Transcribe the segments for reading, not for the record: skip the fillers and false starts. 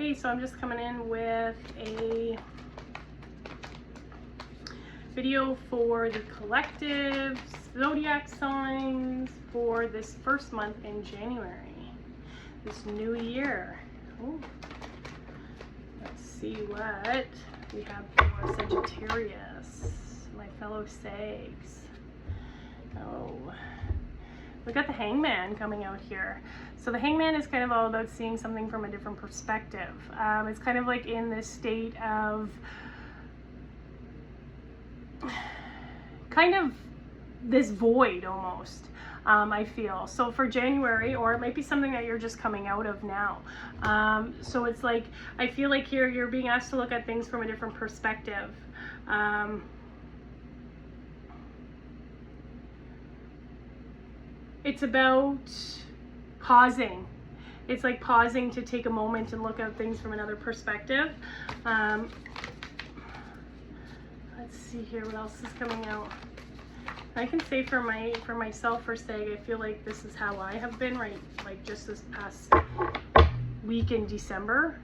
Hey, so I'm just coming in with a video for the collective Zodiac signs for this first month in January, this new year. Ooh. Let's see what we have for Sagittarius, my fellow Sags. Oh, we got the Hangman coming out here. So the Hangman is kind of all about seeing something from a different perspective. It's kind of like in this state of kind of this void almost, I feel. So for January, or it might be something that you're just coming out of now. So it's like, I feel like here you're being asked to look at things from a different perspective. It's about pausing. It's like pausing to take a moment and look at things from another perspective. Let's see here, what else is coming out. I can say for myself, for Sag, I feel like this is how I have been, right? Like just this past week in December.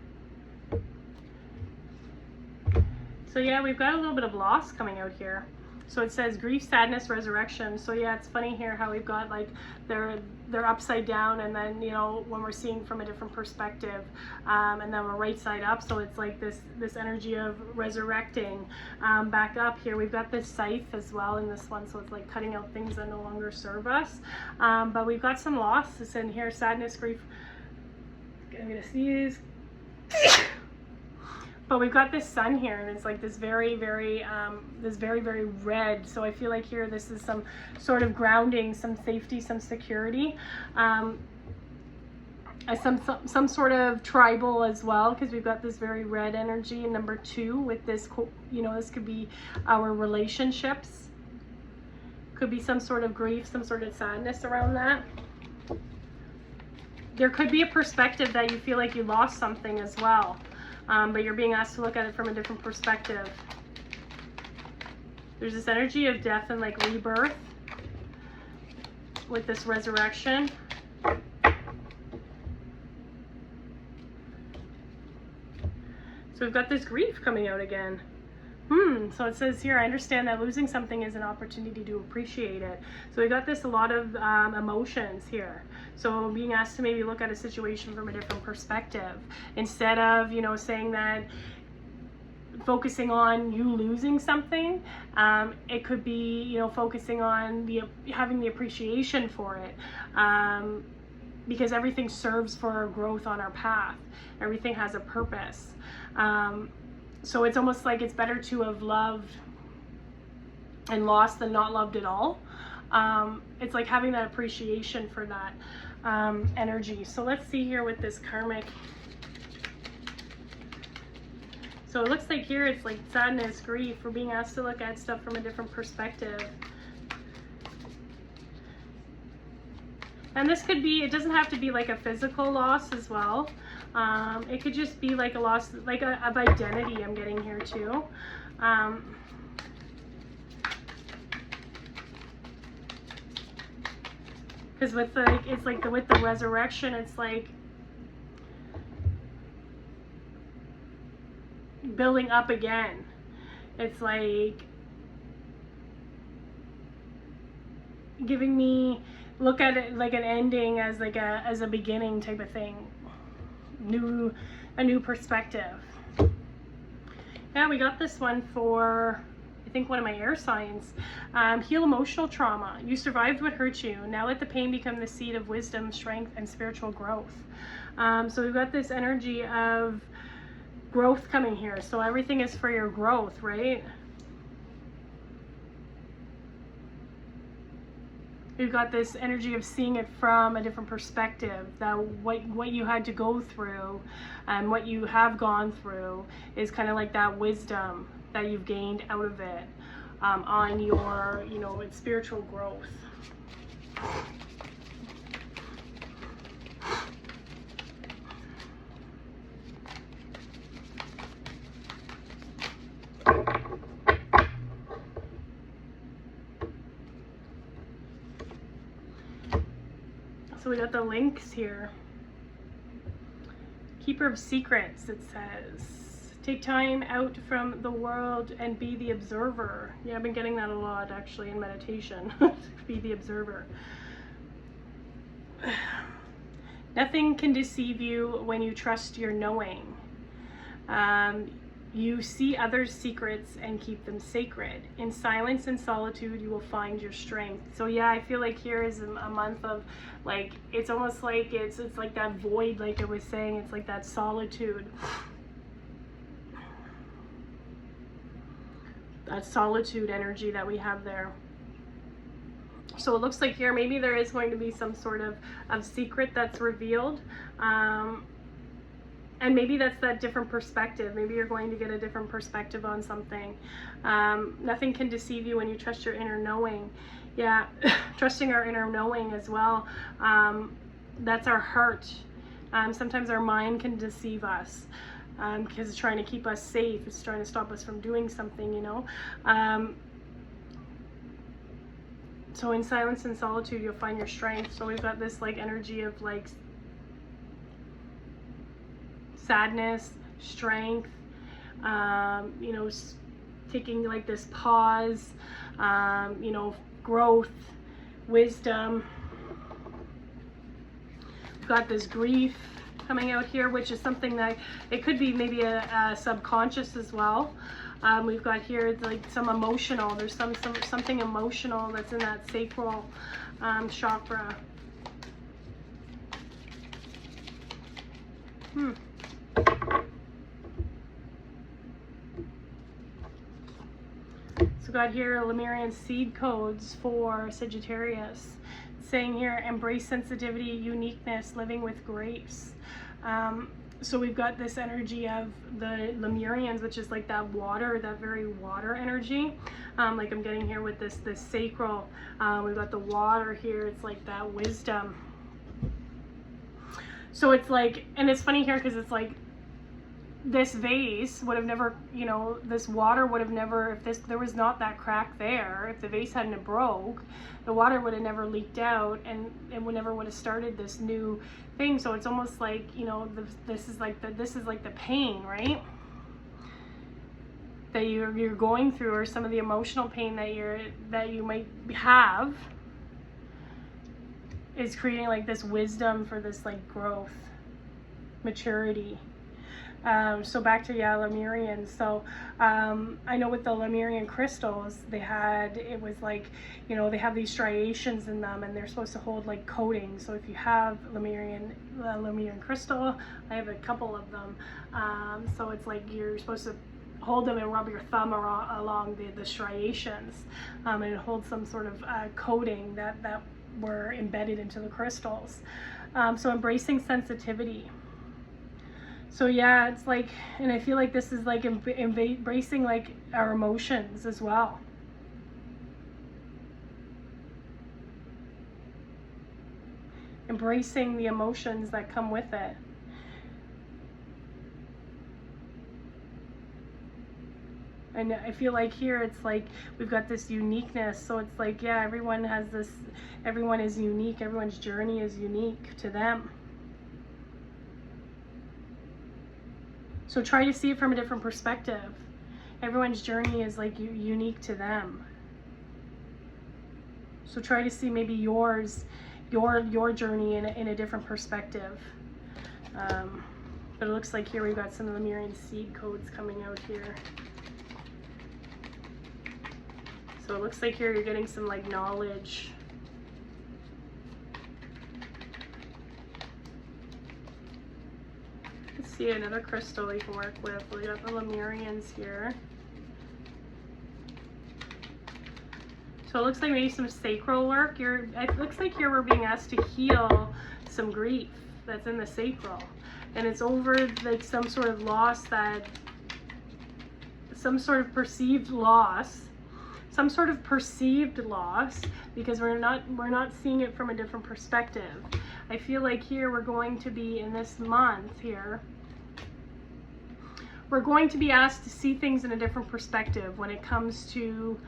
So yeah, we've got a little bit of loss coming out here. So it says grief, sadness, resurrection. So yeah, it's funny here how we've got like they're upside down, and then, you know, when we're seeing from a different perspective, and then we're right side up. So it's like this energy of resurrecting back up here. We've got this scythe as well in this one, so it's like cutting out things that no longer serve us. But we've got some losses in here: sadness, grief. I'm gonna sneeze. But we've got this sun here, and it's like this very, very red. So I feel like here this is some sort of grounding, some safety, some security, some sort of tribal as well, because we've got this very red energy in number 2 with this, you know, this could be our relationships, could be some sort of grief, some sort of sadness around that. There could be a perspective that you feel like you lost something as well. But you're being asked to look at it from a different perspective. There's this energy of death and like rebirth with this resurrection. So we've got this grief coming out again. So it says here, I understand that losing something is an opportunity to appreciate it. So we got this, a lot of emotions here. So being asked to maybe look at a situation from a different perspective, instead of, you know, saying that focusing on you losing something, it could be, you know, focusing on having the appreciation for it, because everything serves for our growth on our path. Everything has a purpose. So it's almost like it's better to have loved and lost than not loved at all. It's like having that appreciation for that energy. So let's see here with this karmic. So it looks like here it's like sadness, grief. We're being asked to look at stuff from a different perspective. And this could be, it doesn't have to be like a physical loss as well. It could just be like a loss, like of identity I'm getting here too. Because with the, it's like with the resurrection, it's like building up again. It's like giving me, look at it like an ending as like as a beginning type of thing. A new perspective. Yeah, we got this one for, I think, one of my air signs. Heal emotional trauma. You survived what hurt you. Now let the pain become the seed of wisdom, strength, and spiritual growth. So we've got this energy of growth coming here. So everything is for your growth, right? We've got this energy of seeing it from a different perspective, that what you had to go through and what you have gone through is kind of like that wisdom that you've gained out of it, on your, you know, it's spiritual growth. So we got the links here. Keeper of secrets, it says. Take time out from the world and be the observer. Yeah, I've been getting that a lot actually in meditation. Be the observer. Nothing can deceive you when you trust your knowing. You see others' secrets and keep them sacred. In silence and solitude, you will find your strength. So yeah, I feel like here is a month of like, it's almost like it's like that void, like I was saying, it's like that solitude. That solitude energy that we have there. So it looks like here, maybe there is going to be some sort of secret that's revealed. And maybe that's that different perspective. Maybe you're going to get a different perspective on something. Nothing can deceive you when you trust your inner knowing. Yeah, trusting our inner knowing as well. That's our heart. Sometimes our mind can deceive us because it's trying to keep us safe. It's trying to stop us from doing something, you know. So in silence and solitude, you'll find your strength. So we've got this like energy of like sadness, strength, you know, taking like this pause, you know, growth, wisdom. We've got this grief coming out here, which is something that it could be maybe a subconscious as well. We've got here like some emotional, there's something emotional that's in that sacral chakra. So got here Lemurian seed codes for Sagittarius. It's saying here, embrace sensitivity, uniqueness, living with grace. So we've got this energy of the Lemurians, which is like that water, that very water energy. Like I'm getting here with this sacral. We've got the water here. It's like that wisdom. So it's like, and it's funny here because it's like this vase would have never, you know, this water would have never, if there was not that crack there, if the vase hadn't broke, the water would have never leaked out, and it never would have started this new thing. So it's almost like, you know, this is like the pain, right, that you're going through, or some of the emotional pain that you might have, is creating like this wisdom for this like growth, maturity. So back to, yeah, Lemurian. So I know with the Lemurian crystals, it was like, you know, they have these striations in them, and they're supposed to hold like coatings. So if you have Lemurian crystal, I have a couple of them. So it's like you're supposed to hold them and rub your thumb along the striations, and it holds some sort of coating that were embedded into the crystals. So embracing sensitivity. So yeah, it's like, and I feel like this is like embracing like our emotions as well. Embracing the emotions that come with it. And I feel like here it's like we've got this uniqueness. So it's like, yeah, everyone is unique. Everyone's journey is unique to them. So try to see it from a different perspective. Everyone's journey is like unique to them. So try to see maybe your journey in a different perspective. But it looks like here we've got some of the Lemurian seed codes coming out here. So it looks like here you're getting some like knowledge. Let's see another crystal you can work with. We got the Lemurians here. So it looks like maybe some sacral work. It looks like here we're being asked to heal some grief that's in the sacral. And it's over like some sort of loss, some sort of perceived loss, because we're not seeing it from a different perspective. I feel like here we're going to be, in this month here, we're going to be asked to see things in a different perspective when it comes to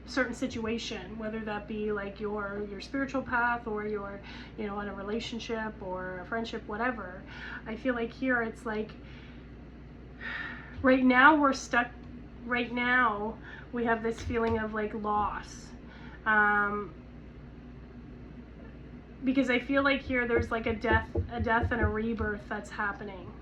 certain situation, whether that be like your spiritual path, or your, you know, in a relationship or a friendship, whatever. I feel like here it's like right now we're stuck. Right now we have this feeling of like loss, because I feel like here there's like a death and a rebirth that's happening,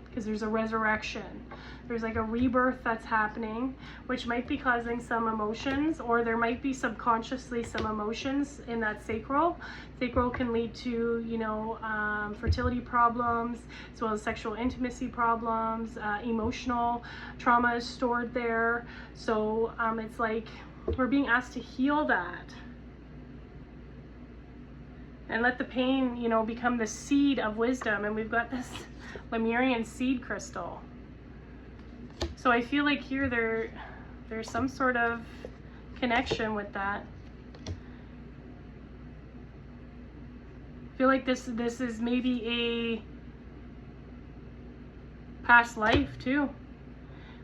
because there's a resurrection. There's like a rebirth that's happening, which might be causing some emotions, or there might be subconsciously some emotions in that sacral. Sacral can lead to, you know, fertility problems, as well as sexual intimacy problems. Emotional trauma is stored there. So it's like we're being asked to heal that. And let the pain, you know, become the seed of wisdom. And we've got this Lemurian seed crystal. So I feel like here there's some sort of connection with that. I feel like this is maybe a past life too.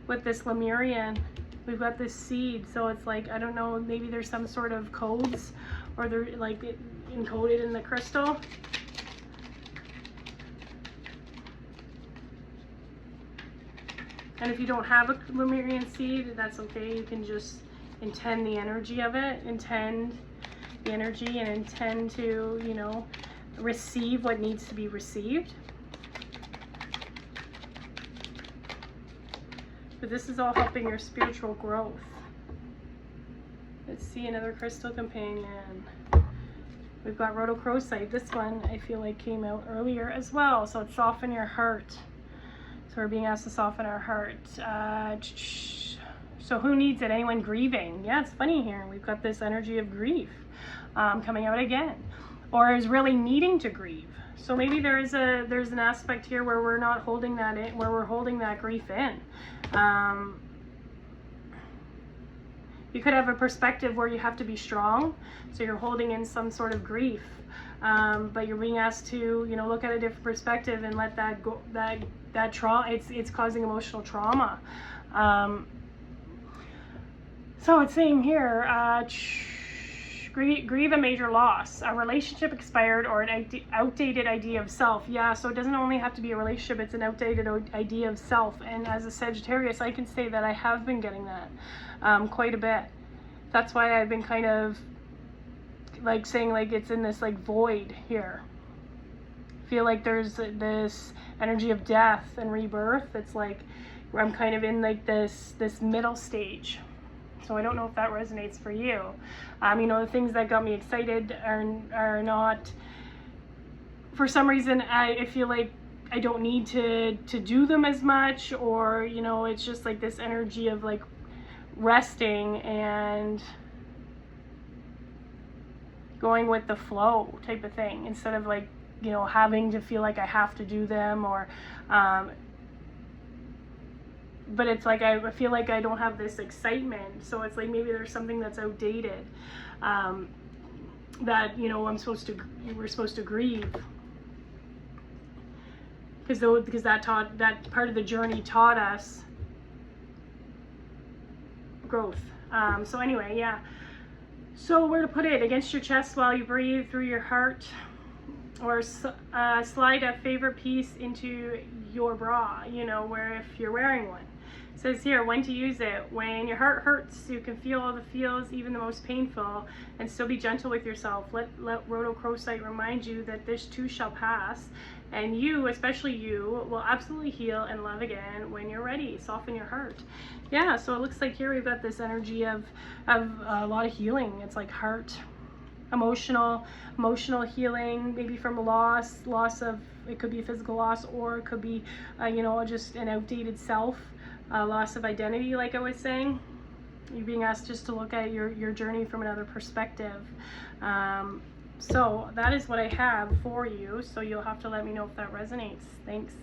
With this Lemurian, we've got this seed. So it's like, I don't know, maybe there's some sort of codes, or they're like encoded in the crystal. And if you don't have a Lemurian seed, that's okay. You can just intend the energy of it, intend the energy, and intend to, you know, receive what needs to be received. But this is all helping your spiritual growth. Let's see another crystal companion. We've got rhodochrosite. This one I feel like came out earlier as well. So it's soften your heart. So we're being asked to soften our heart. So who needs it? Anyone grieving? Yeah, it's funny here. We've got this energy of grief coming out again, or is really needing to grieve. So maybe there's an aspect here where we're not holding that in, where we're holding that grief in. You could have a perspective where you have to be strong, so you're holding in some sort of grief, but you're being asked to, you know, look at a different perspective and let that go. That trauma, it's causing emotional trauma. So it's saying here, grieve a major loss, a relationship expired, or an outdated idea of self. Yeah, so it doesn't only have to be a relationship, it's an outdated idea of self. And as a Sagittarius, I can say that I have been getting that quite a bit. That's why I've been kind of like saying like it's in this like void here. I feel like there's this energy of death and rebirth. It's like where I'm kind of in like this middle stage. So I don't know if that resonates for you. You know, the things that got me excited are not, for some reason, I feel like I don't need to do them as much, or, you know, it's just like this energy of like resting and going with the flow type of thing, instead of like, you know, having to feel like I have to do them, or but it's like I feel like I don't have this excitement. So it's like maybe there's something that's outdated that, you know, we're supposed to grieve, because that part of the journey taught us growth. So anyway, yeah. So where to put it? Against your chest while you breathe, through your heart, or slide a favorite piece into your bra, you know, where if you're wearing one. It says here when to use it. When your heart hurts, you can feel all the feels, even the most painful, and still be gentle with yourself. Let rhodochrosite remind you that this too shall pass, and you, especially you, will absolutely heal and love again when you're ready. Soften your heart. Yeah, so it looks like here we've got this energy of a lot of healing. It's like heart, emotional healing, maybe from a loss of, it could be a physical loss, or it could be you know, just an outdated self, loss of identity, like I was saying. You're being asked just to look at your journey from another perspective. So that is what I have for you, so you'll have to let me know if that resonates. Thanks.